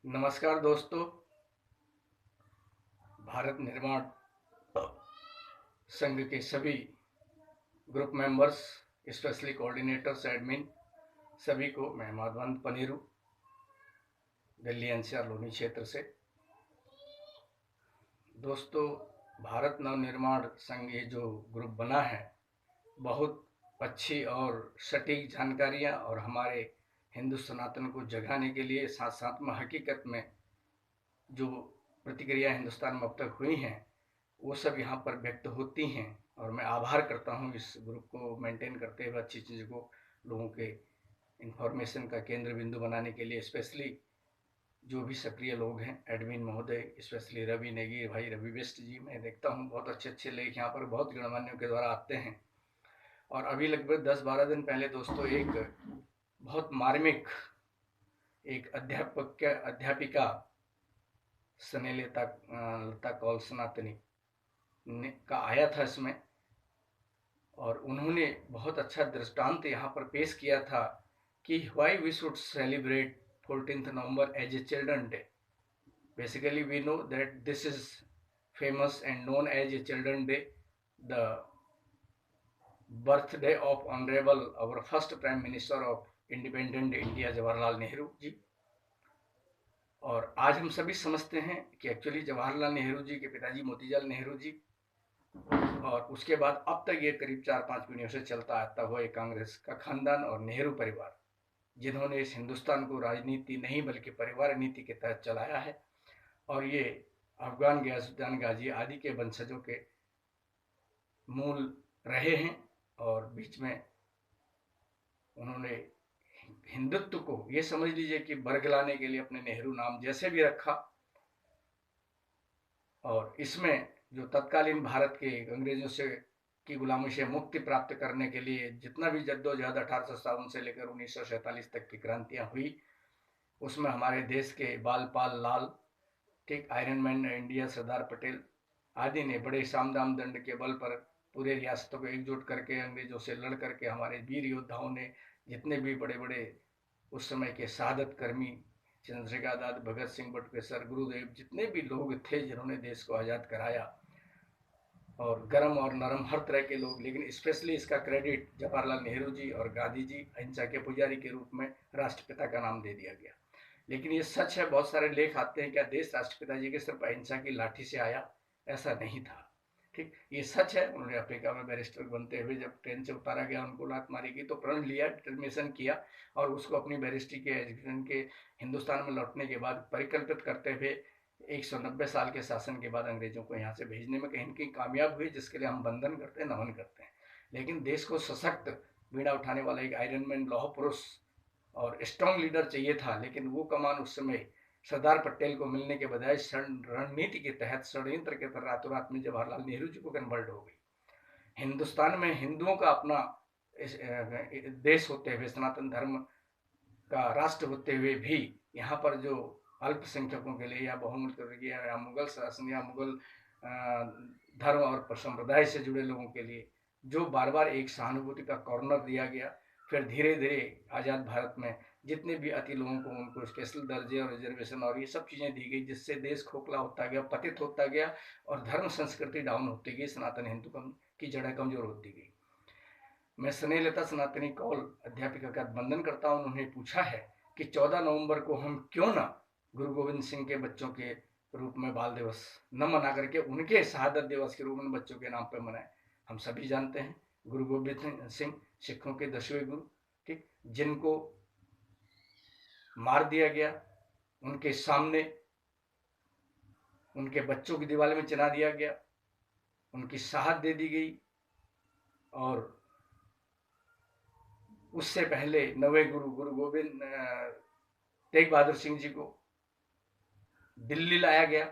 नमस्कार दोस्तों। भारत निर्माण संघ के सभी group members, specially coordinators, admin सभी को मैं माधवानंद पनेरू, दिल्ली एनसीआर लोनी क्षेत्र से। दोस्तों, भारत नवनिर्माण संघ ये जो ग्रुप बना है, बहुत अच्छी और सटीक जानकारियां और हमारे हिंदू सनातन को जगाने के लिए, साथ साथ में हकीकत में जो प्रतिक्रिया हिंदुस्तान में अब तक हुई हैं वो सब यहाँ पर व्यक्त होती हैं। और मैं आभार करता हूँ इस ग्रुप को मेंटेन करते हुए, अच्छी चीज़ को लोगों के इंफॉर्मेशन का केंद्र बिंदु बनाने के लिए। स्पेशली जो भी सक्रिय लोग हैं, एडमिन महोदय, स्पेशली रवि नेगी भाई, रवि बेस्ट जी, मैं देखता हूँ बहुत अच्छे अच्छे लेख यहाँ पर बहुत गणमान्यों के द्वारा आते हैं। और अभी लगभग 10-12 दिन पहले दोस्तों एक बहुत मार्मिक, एक अध्यापिका स्नेहलता लता कौल सनातनी का आया था इसमें, और उन्होंने बहुत अच्छा दृष्टांत यहाँ पर पेश किया था कि why we should celebrate 14th November as a children day. Basically we know that this is famous and known as a children day, the birthday of honourable our first prime minister of independent India Jawaharlal Nehru ji. और आज हम सभी समझते हैं कि actually Jawaharlal Nehru जी के पिताजी मोतीलाल नेहरू जी, और उसके बाद अब तक ये करीब 4-5 पीढ़ियों से चलता आता हुआ एक कांग्रेस का खानदान और नेहरू परिवार, जिन्होंने इस हिंदुस्तान को राजनीति नहीं बल्कि परिवार नीति के तहत चलाया है। और ये अफगान गयासुद्दीन गाजी आदि के वंशजों के मूल रहे हैं। और बीच में उन्होंने हिंदुत्व को, ये समझ लीजिए कि बरगलाने के लिए अपने नेहरू नाम जैसे भी रखा। और इसमें जो तत्कालीन भारत के अंग्रेजों से की गुलामी से मुक्ति प्राप्त करने के लिए जितना भी जद्दोजहद 1857 से लेकर 1947 तक की क्रांतियां हुई, उसमें हमारे देश के बाल पाल लाल, ठीक, iron man India Sardar Patel आदि ने बड़े साम दाम दंड के बल पर पूरे रियासतों को एकजुट करके अंग्रेजों से लड़ करके हमारे वीर योद्धाओं ने, जितने भी बड़े बड़े उस समय के शहादत कर्मी, चंद्रशेखर आजाद, भगत सिंह, बटुकेश्वर, गुरुदेव, जितने भी लोग थे जिन्होंने देश को आज़ाद कराया, और गरम और नरम हर तरह के लोग, लेकिन स्पेशली इसका क्रेडिट जवाहरलाल नेहरू जी और गांधी जी अहिंसा के पुजारी के रूप में राष्ट्रपिता का नाम दे दिया गया। लेकिन ये सच है, बहुत सारे लेख आते हैं क्या देश राष्ट्रपिता जी के सिर्फ अहिंसा की लाठी से आया, ऐसा नहीं था। ठीक, ये सच है। उन्होंने अफ्रीका में बैरिस्टर बनते हुए जब ट्रेन से उतारा गया, उनको लात मारी गई तो प्रण लिया, डिटर्मिनेशन किया, और उसको अपनी बैरिस्ट्री के एजुकेशन के हिंदुस्तान में लौटने के बाद परिकल्पित करते हुए 190 साल के शासन के बाद अंग्रेजों को यहाँ से भेजने में कहीं न कहीं कामयाब हुए, जिसके लिए हम वंदन करते हैं, नमन करते हैं। लेकिन देश को सशक्त बीड़ा उठाने वाला एक आयरन मैन, लौह पुरुष और स्ट्रॉन्ग लीडर चाहिए था, लेकिन वो कमान उस समय सरदार पटेल को मिलने के बजाय रणनीति के तहत, षड्यंत्र के तहत रातों रात में जवाहरलाल नेहरू जी को कन्वर्ट हो गई। हिंदुस्तान में हिंदुओं का अपना देश होते हुए, सनातन धर्म का राष्ट्र होते हुए भी, यहाँ पर जो अल्पसंख्यकों के लिए या बहुमत या मुगल शासन या मुगल धर्म और संप्रदाय से जुड़े लोगों के लिए जो बार बार एक सहानुभूति का कॉर्नर दिया गया, फिर धीरे धीरे आज़ाद भारत में जितने भी अति लोगों को उनको स्पेशल दर्जे और रिजर्वेशन और ये सब चीज़ें दी गई, जिससे देश खोखला होता गया, पतित होता गया, और धर्म संस्कृति डाउन होती गई, सनातन हिंदू की जड़ें कमजोर होती गई। मैं स्नेहलता सनातनी कौल अध्यापिका का वंदन करता हूँ। उन्होंने पूछा है कि 14 नवंबर को हम क्यों ना गुरु गोविंद सिंह के बच्चों के रूप में बाल दिवस न मना करके उनके शहादत दिवस के रूप में बच्चों के नाम पर मनाएं। हम सभी जानते हैं गुरु गोविंद सिंह सिखों के 10वें गुरु, ठीक, जिनको मार दिया गया, उनके सामने उनके बच्चों की दीवार में चिना दिया गया, उनकी शहादत दे दी गई। और उससे पहले 9वें गुरु गुरु गोविंद तेग बहादुर सिंह जी को दिल्ली लाया गया,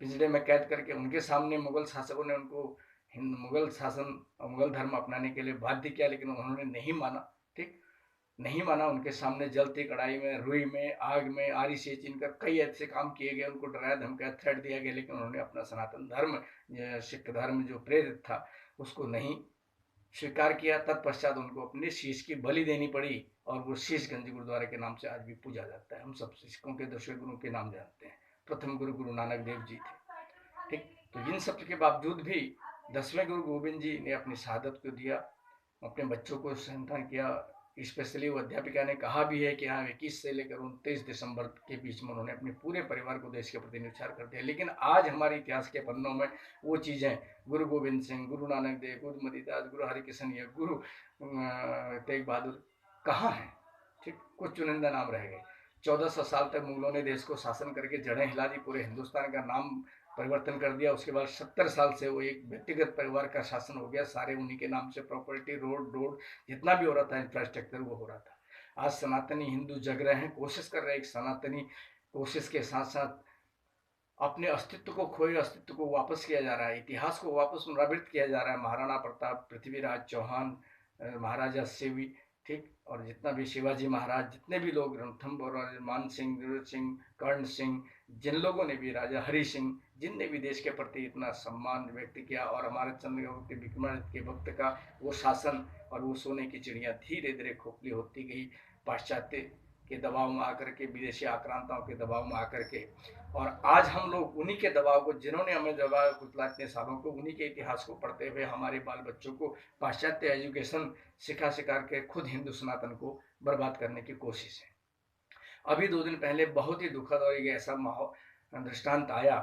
पिंजड़े में कैद करके। उनके सामने मुगल शासकों ने उनको मुगल शासन और मुगल धर्म अपनाने के लिए बाध्य किया, लेकिन उन्होंने नहीं माना, ठीक, नहीं माना। उनके सामने जलती कढ़ाई में, रुई में, आग में आरी से चीनकर कई ऐसे काम किए गए, उनको डराया धमकाया, थ्रेट दिया गया, लेकिन उन्होंने अपना सनातन धर्म, सिख धर्म जो प्रेरित था, उसको नहीं स्वीकार किया, तत्पश्चात उनको अपने शीश की बलि देनी पड़ी और वो शीशगंज गुरुद्वारे के नाम से आज भी पूजा जाता है। हम सब सिखों के 10वें गुरु के नाम जानते हैं। प्रथम गुरु गुरु नानक देव जी थे। ठीक, तो इन सब के बावजूद भी 10वें गुरु गोविंद जी ने अपनी शहादत को दिया, अपने बच्चों को संतान किया। स्पेशली वो अध्यापिका ने कहा भी है कि हाँ 21 से लेकर 29 दिसंबर के बीच में उन्होंने अपने पूरे परिवार को देश के प्रति न्यौछावर कर दिया। लेकिन आज हमारे इतिहास के पन्नों में वो चीज़ें, गुरु गोविंद सिंह, गुरु नानक देव, गुरु मणिदास, गुरु हरिकिशन या गुरु तेग बहादुर कहाँ हैं? ठीक, कुछ चुनिंदा नाम रह गए। 1400 साल तक मुगलों ने देश को शासन करके जड़ें हिला दी, पूरे हिंदुस्तान का नाम परिवर्तन कर दिया। उसके बाद 70 साल से वो एक व्यक्तिगत परिवार का शासन हो गया, सारे उन्हीं के नाम से प्रॉपर्टी, रोड रोड जितना भी हो रहा था इंफ्रास्ट्रक्चर वो हो रहा था। आज सनातनी हिंदू जग रहे हैं, कोशिश कर रहे हैं, एक सनातनी कोशिश के साथ साथ अपने अस्तित्व को खोए अस्तित्व को वापस किया जा रहा है, इतिहास को वापस पुनरावृत्त किया जा रहा है। महाराणा प्रताप, पृथ्वीराज चौहान, महाराजा शिवी, ठीक, और जितना भी शिवाजी महाराज, जितने भी लोग, रणथंभौर, मान सिंह, गुरु सिंह, कर्ण सिंह, जिन लोगों ने भी, राजा हरि सिंह, जिनने भी देश के प्रति इतना सम्मान व्यक्त किया, और हमारे चंद्रगुप्त विक्रमादित्य के वक्त का वो शासन और वो सोने की चिड़िया धीरे धीरे खोखली होती गई, पाश्चात्य के दबाव में आकर के, विदेशी आक्रांताओं के दबाव में आकर के। और आज हम लोग उन्हीं के दबाव को, जिन्होंने हमें दबाव कुचला इतने सालों को, उन्हीं के इतिहास को पढ़ते हुए हमारे बाल बच्चों को पाश्चात्य एजुकेशन सिखा के खुद हिंदू सनातन को बर्बाद करने की कोशिश है। अभी 2 दिन पहले बहुत ही दुखद और एक ऐसा दृष्टांत आया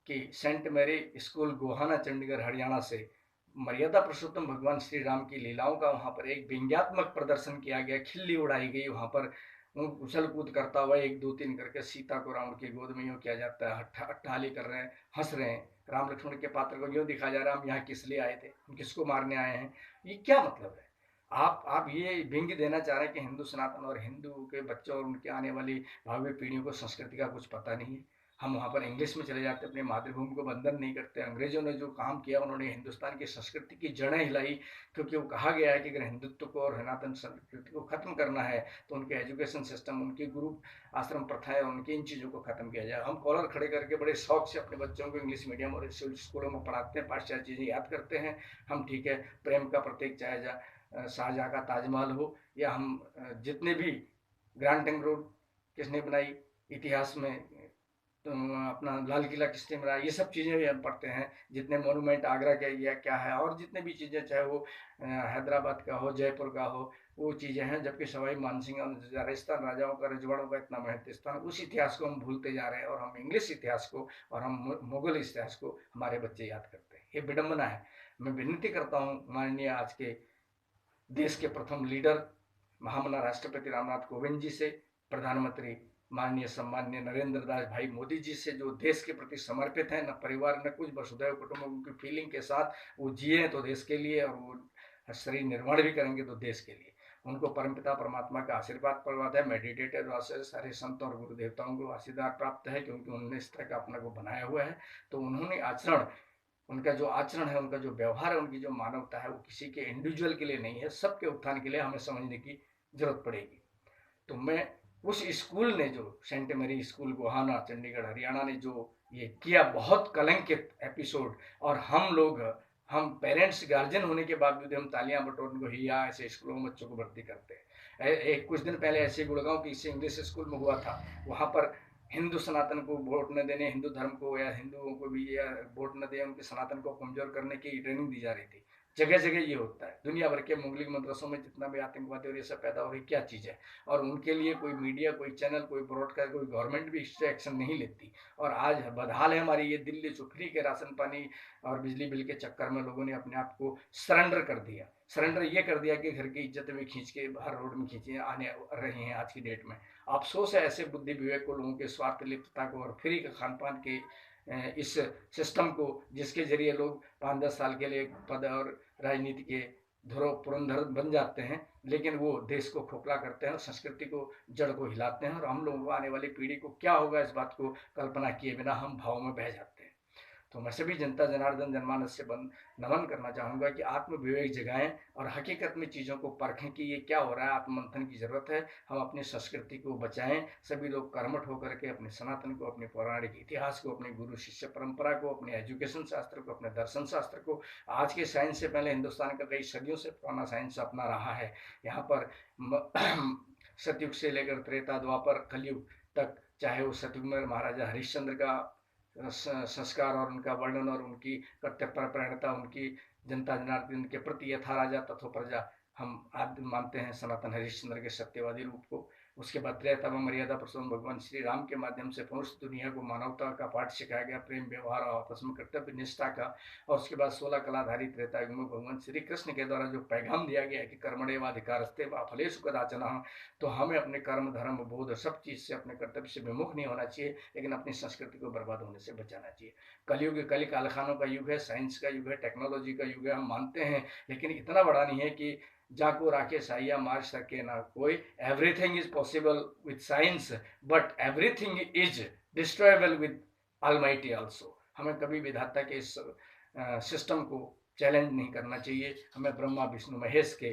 कि saint Mary school Gohana Chandigarh Haryana से मर्यादा पुरुषोत्तम भगवान श्री राम की लीलाओं का वहाँ पर एक व्यंग्यात्मक प्रदर्शन किया गया, खिल्ली उड़ाई गई। वहाँ पर उछल कूद करता हुआ 1 2 3 करके सीता को रावण की गोद में यूँ किया जाता है, अट्ठाली कर रहे हैं, हंस रहे हैं। राम लक्ष्मण के पात्र को यूँ दिखाया जा रहा है, हम यहाँ किस लिए आए थे, हम किसको मारने आए हैं। ये क्या मतलब है? आप ये व्यंग्य देना चाह रहे हैं कि हिंदू सनातन और हिंदू के बच्चों और उनके आने वाली भावी पीढ़ियों को संस्कृति का कुछ पता नहीं है। हम वहाँ पर इंग्लिश में चले जाते, अपनी मातृभूमि को वंदन नहीं करते। अंग्रेजों ने जो काम किया, उन्होंने हिंदुस्तान की संस्कृति की जड़ें हिलाई, क्योंकि वो कहा गया है कि अगर हिंदुत्व को और सनातन संस्कृति को खत्म करना है तो उनके एजुकेशन सिस्टम, उनकी गुरु आश्रम प्रथाएं और उनकी इन चीज़ों को खत्म किया जाए। हम कॉलर खड़े करके बड़े शौक से अपने बच्चों को इंग्लिश मीडियम और स्कूलों में पढ़ाते हैं, पाश्चात्य चीज़ें याद करते हैं हम। ठीक है, प्रेम का प्रतीक चाहे शाहजहाँ का ताजमहल हो, या हम जितने भी ग्रैंड ट्रंक रोड किसने बनाई इतिहास में, तो अपना लाल किला किसने बनाया, ये सब चीज़ें भी हम पढ़ते हैं। जितने मोनूमेंट आगरा के या क्या है, और जितने भी चीज़ें, चाहे वो हैदराबाद का हो, जयपुर का हो, वो चीज़ें हैं। जबकि सवाई मानसिंह और राजस्थान राजाओं का, रजवाड़ों का इतना महत्व स्थान, उस इतिहास को हम भूलते जा रहे हैं, और हम इंग्लिश इतिहास को और हम मुगल इतिहास को हमारे बच्चे याद करते हैं। ये विडम्बना है। मैं विनती करता हूँ माननीय आज के देश के प्रथम लीडर महामना राष्ट्रपति रामनाथ कोविंद जी से, प्रधानमंत्री माननीय सम्माननीय नरेंद्र दास भाई मोदी जी से, जो देश के प्रति समर्पित हैं, न परिवार न कुछ, वसुधैव कुटुंबकम की फीलिंग के साथ वो जिए तो देश के लिए, और वो शरीर निर्माण भी करेंगे तो देश के लिए। उनको परमपिता परमात्मा का आशीर्वाद प्राप्त है। मेडिटेटर वासे सारे संतों और गुरु देवताओं को आशीर्वाद प्राप्त है, क्योंकि उन्होंने इस तरह का अपना को बनाया हुआ है। तो उन्होंने आचरण, उनका जो आचरण है, उनका जो व्यवहार है, उनकी जो मानवता है, वो किसी के इंडिविजुअल के लिए नहीं है, सबके उत्थान के लिए हमें समझने की जरूरत पड़ेगी। तो मैं उस स्कूल ने, जो saint Mary school Gohana Chandigarh Haryana ने जो ये किया, बहुत कलंकित एपिसोड, और हम लोग, हम पेरेंट्स गार्जियन होने के बावजूद हम तालियां बटोरने को ही या ऐसे स्कूलों में बच्चों को भर्ती करते हैं। एक कुछ दिन पहले ऐसे गुड़गांव की इंग्लिश स्कूल में हुआ था, वहाँ पर हिंदू सनातन को वोट न देने, हिंदू धर्म को या हिंदुओं को भी या वोट न दें, उनके सनातन को कमजोर करने की ट्रेनिंग दी जा रही थी। जगह जगह ये होता है। दुनिया भर के मुगलिक मदरसों में जितना भी आतंकवादी और ये सब पैदा हो रही, क्या चीज़ है, और उनके लिए कोई मीडिया, कोई चैनल, कोई ब्रॉडकास्ट, कोई गवर्नमेंट भी इससे एक्शन नहीं लेती। और आज बदहाल है हमारी ये दिल्ली, जो फ्री के राशन पानी और बिजली बिल के चक्कर में लोगों ने अपने आप को सरेंडर कर दिया। सरेंडर ये कर दिया कि घर की इज्जत भी खींच के हर रोड में खींची आने रही हैं आज की डेट में। अफसोस है ऐसे बुद्धि विवेक को, लोगों के स्वार्थ लिप्तता को और फ्री का खान पान के इस सिस्टम को, जिसके जरिए लोग 5-10 साल के लिए पद और राजनीति के धुरो पुरंदर बन जाते हैं, लेकिन वो देश को खोखला करते हैं और संस्कृति को, जड़ को हिलाते हैं। और हम लोगों को, आने वाली पीढ़ी को क्या होगा, इस बात को कल्पना किए बिना हम भाव में बह जाते हैं। तो मैं सभी जनता जनार्दन जनमानस से नमन करना चाहूँगा कि आत्म विवेक जगाएं और हकीकत में चीज़ों को परखें कि ये क्या हो रहा है। आत्ममंथन की ज़रूरत है। हम अपनी संस्कृति को बचाएं। सभी लोग कर्मठ होकर के अपने सनातन को, अपने पौराणिक इतिहास को, अपनी गुरु शिष्य परंपरा को, अपने एजुकेशन शास्त्र को, अपने दर्शन शास्त्र को, आज के साइंस से पहले हिंदुस्तान का कई सदियों से पुराना साइंस अपना रहा है। यहाँ पर सतयुग से लेकर त्रेता द्वापर कलयुग तक, चाहे वो सतयुग में महाराजा हरिश्चंद्र का संस्कार और उनका वर्णन और उनकी कर्तव्यपरायणता, उनकी जनता जनार्दन के प्रति यथा राजा तथो प्रजा, हम आदि मानते हैं सनातन हरिश्चंद्र के सत्यवादी रूप को। उसके बाद त्रेता में मर्यादा पुरुषोत्तम भगवान श्री राम के माध्यम से पुरुष दुनिया को मानवता का पाठ सिखाया गया, प्रेम व्यवहार और आपस में कर्तव्य निष्ठा का। और उसके बाद 16 कलाधारी त्रेता युग में भगवान श्री कृष्ण के द्वारा जो पैगाम दिया गया है कि कर्मण्येवाधिकारस्ते मा फलेषु कदाचन, तो हमें अपने कर्म धर्म बोध सब चीज़ से, अपने कर्तव्य से विमुख नहीं होना चाहिए, लेकिन अपनी संस्कृति को बर्बाद होने से बचाना चाहिए। कलयुग कली कालखानों का युग है, साइंस का युग है, टेक्नोलॉजी का युग है, हम मानते हैं, लेकिन इतना बड़ा नहीं है कि जाको राखे साइया मार सके ना कोई। Everything is possible with science, but everything is destroyable with almighty also. हमें कभी विधाता के इस सिस्टम को चैलेंज नहीं करना चाहिए। हमें ब्रह्मा विष्णु महेश के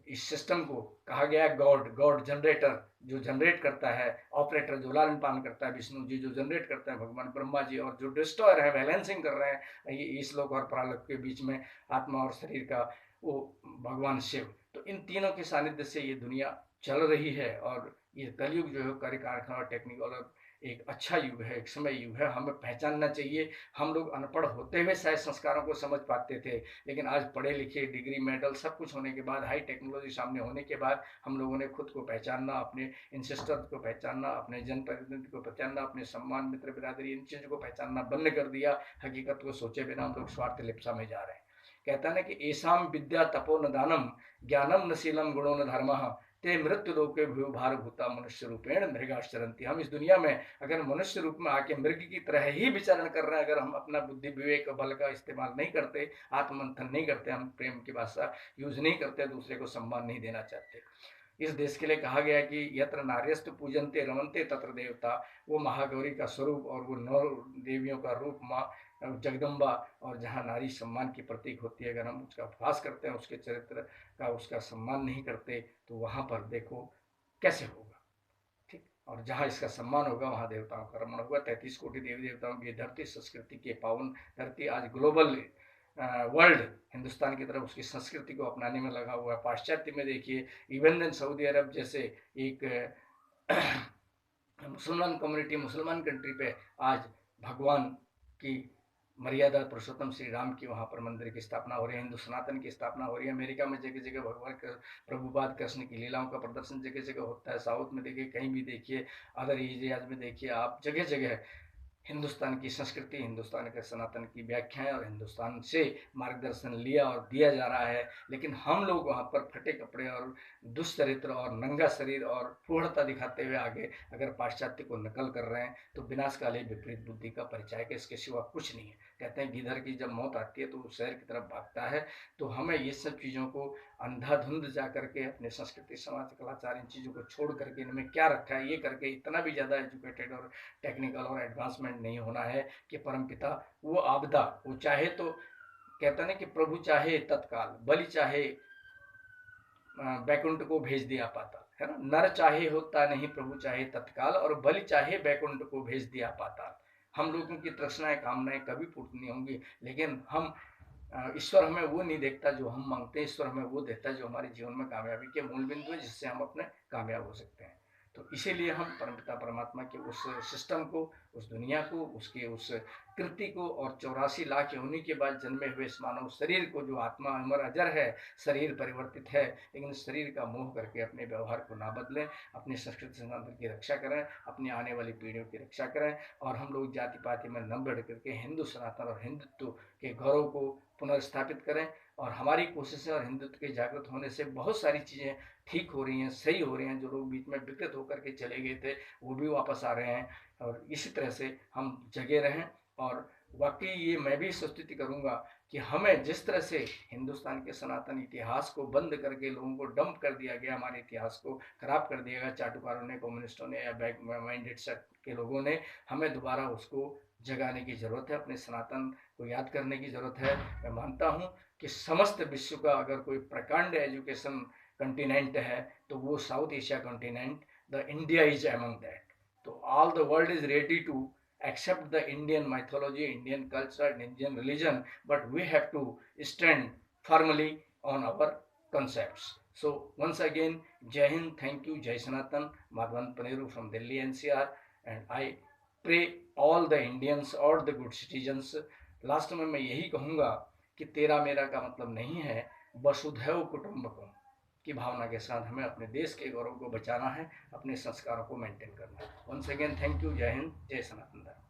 इस सिस्टम को कहा गया गॉड, गॉड जनरेटर जो जनरेट करता है, ऑपरेटर जो लालन पालन करता है विष्णु जी, जो जनरेट करता है भगवान ब्रह्मा जी, और जो डिस्ट्रॉयर है, बैलेंसिंग कर रहे हैं ये इस लोक और परालोक के बीच में आत्मा और शरीर का, वो भगवान शिव। तो इन तीनों के सानिध्य से ये दुनिया चल रही है। और ये कलयुग जो है कार्य कारखाना और टेक्निकल एक अच्छा युग है, एक समय युग है, हमें पहचानना चाहिए। हम लोग अनपढ़ होते हुए शायद संस्कारों को समझ पाते थे, लेकिन आज पढ़े लिखे, डिग्री मेडल सब कुछ होने के बाद, हाई टेक्नोलॉजी सामने होने के बाद, हम लोगों ने खुद को पहचानना, अपने इंसेस्टर को पहचानना, अपने जनप्रतिनिधि को पहचानना, अपने सम्मान मित्र बिरादरी इन चीज़ों को पहचानना बंद कर दिया। हकीकत को सोचे बिना हम लोग स्वार्थ लिप्सा में जा रहे हैं। कहता है ना कि ऐसाम विद्या तपो न दानम ज्ञानम न शीलम गुणो न धर्म ते मृत्यु लोके भू भार भूता मनुष्य रूपेण मृगाश्चरंती। हम इस दुनिया में अगर मनुष्य रूप में आके मृग की तरह ही विचरण कर रहे हैं, अगर हम अपना बुद्धि विवेक बल का इस्तेमाल नहीं करते, आत्ममंथन नहीं करते, हम प्रेम की भाषा यूज नहीं करते, दूसरे को सम्मान नहीं देना चाहते। इस देश के लिए कहा गया कि यत्र नार्यस्तु पूजनते रमनते तत्र देवता, वो महागौरी का स्वरूप और वो नौ देवियों का रूप माँ जगदम्बा, और जहाँ नारी सम्मान की प्रतीक होती है, अगर हम उसका उपहास करते हैं, उसके चरित्र का, उसका सम्मान नहीं करते, तो वहाँ पर देखो कैसे होगा। ठीक, और जहाँ इसका सम्मान होगा वहाँ देवताओं का रमण होगा। 33 कोटि देवी देवताओं की धरती, संस्कृति की पावन धरती, आज ग्लोबल वर्ल्ड हिंदुस्तान की तरफ उसकी संस्कृति को अपनाने में लगा हुआ है। पाश्चात्य में देखिए, इवन सऊदी अरब जैसे एक मुसलमान कम्युनिटी, मुसलमान कंट्री पे आज भगवान की मर्यादा पुरुषोत्तम श्री राम की वहाँ पर मंदिर की स्थापना हो रही है, हिंदू सनातन की स्थापना हो रही है। अमेरिका में जगह जगह भगवान प्रभुपाद कृष्ण की लीलाओं का प्रदर्शन जगह जगह होता है। साउथ में देखिए, कहीं भी देखिए, अदर एरियाज में देखिए, आप जगह जगह हिंदुस्तान की संस्कृति, हिंदुस्तान के सनातन की व्याख्याएं और हिंदुस्तान से मार्गदर्शन लिया और दिया जा रहा है। लेकिन हम लोग वहाँ पर फटे कपड़े और दुष्चरित्र और नंगा शरीर और फूहड़ता दिखाते हुए आगे अगर पाश्चात्य को नकल कर रहे हैं, तो विनाशकाली विपरीत बुद्धि का परिचय के इसके सिवा कुछ नहीं है। कहते हैं गिधर की जब मौत आती है तो वो शहर की तरफ भागता है। तो हमें ये सब चीज़ों को अंधाधुंध जा करके अपने संस्कृति, समाज, कलाचार, इन चीज़ों को छोड़ करके इनमें क्या रखा है ये करके इतना भी ज़्यादा एजुकेटेड और टेक्निकल और एडवांसमेंट नहीं होना है कि परमपिता वो आपदा, वो चाहे तो कहता ना कि प्रभु चाहे तत्काल, बलि चाहे बैकुंठ को भेज दिया पाताल, है ना। नर चाहे होता नहीं, प्रभु चाहे तत्काल, और बलि चाहे बैकुंठ को भेज दिया पाताल। हम लोगों की तृष्णाएं कामनाएं कभी पूर्ण नहीं होंगी, लेकिन हम ईश्वर हमें वो नहीं देखता जो हम मांगते हैं। ईश्वर हमें वो देता है जो हमारे जीवन में कामयाबी के मूल बिंदु है, जिससे हम अपने कामयाब हो सकते हैं। तो इसीलिए हम परमपिता परमात्मा के उस सिस्टम को, उस दुनिया को, उसके उस कृति को, और 84 लाख योनि के बाद जन्मे हुए इस मानव शरीर को, जो आत्मा अमर अजर है, शरीर परिवर्तित है, लेकिन शरीर का मोह करके अपने व्यवहार को ना बदलें, अपनी संस्कृति संस्कृति की रक्षा करें, अपनी आने वाली पीढ़ियों की रक्षा करें। और हम लोग जाति पाति में न बढ़ करके हिंदू सनातन और हिंदुत्व के गौरव को पुनर्स्थापित करें। और हमारी कोशिशें और हिंदुत्व के जागृत होने से बहुत सारी चीज़ें ठीक हो रही हैं, सही हो रही हैं। जो लोग बीच में विकृत होकर के चले गए थे वो भी वापस आ रहे हैं। और इसी तरह से हम जगे रहें और वाकई ये मैं भी स्तुति करूंगा कि हमें जिस तरह से हिंदुस्तान के सनातन इतिहास को बंद करके लोगों को डंप कर दिया गया, हमारे इतिहास को खराब कर दिया गया चाटुकारों ने, कम्युनिस्टों ने या बैक माइंडेड सेट के लोगों ने, हमें दोबारा उसको जगाने की ज़रूरत है, अपने सनातन को याद करने की ज़रूरत है। मैं मानता हूँ कि समस्त विश्व का अगर कोई प्रकांड एजुकेशन कंटिनेंट है तो वो south Asia continent, the India is among that. तो all the world is ready to accept the Indian mythology, Indian culture, and Indian religion, but we have to stand firmly on our concepts. So once again, Jai Hind, thank you, Jai Sanatan, Madhavan Paneru from Delhi NCR, and I pray all the Indians or the good citizens. Last में मैं यही कहूँगा कि तेरा मेरा का मतलब नहीं है, वसुधैव कुटुंबकम की भावना के साथ हमें अपने देश के गौरव को बचाना है, अपने संस्कारों को मेंटेन करना है। वंस अगेन थैंक यू, जय हिंद, जय सनातन धर्म।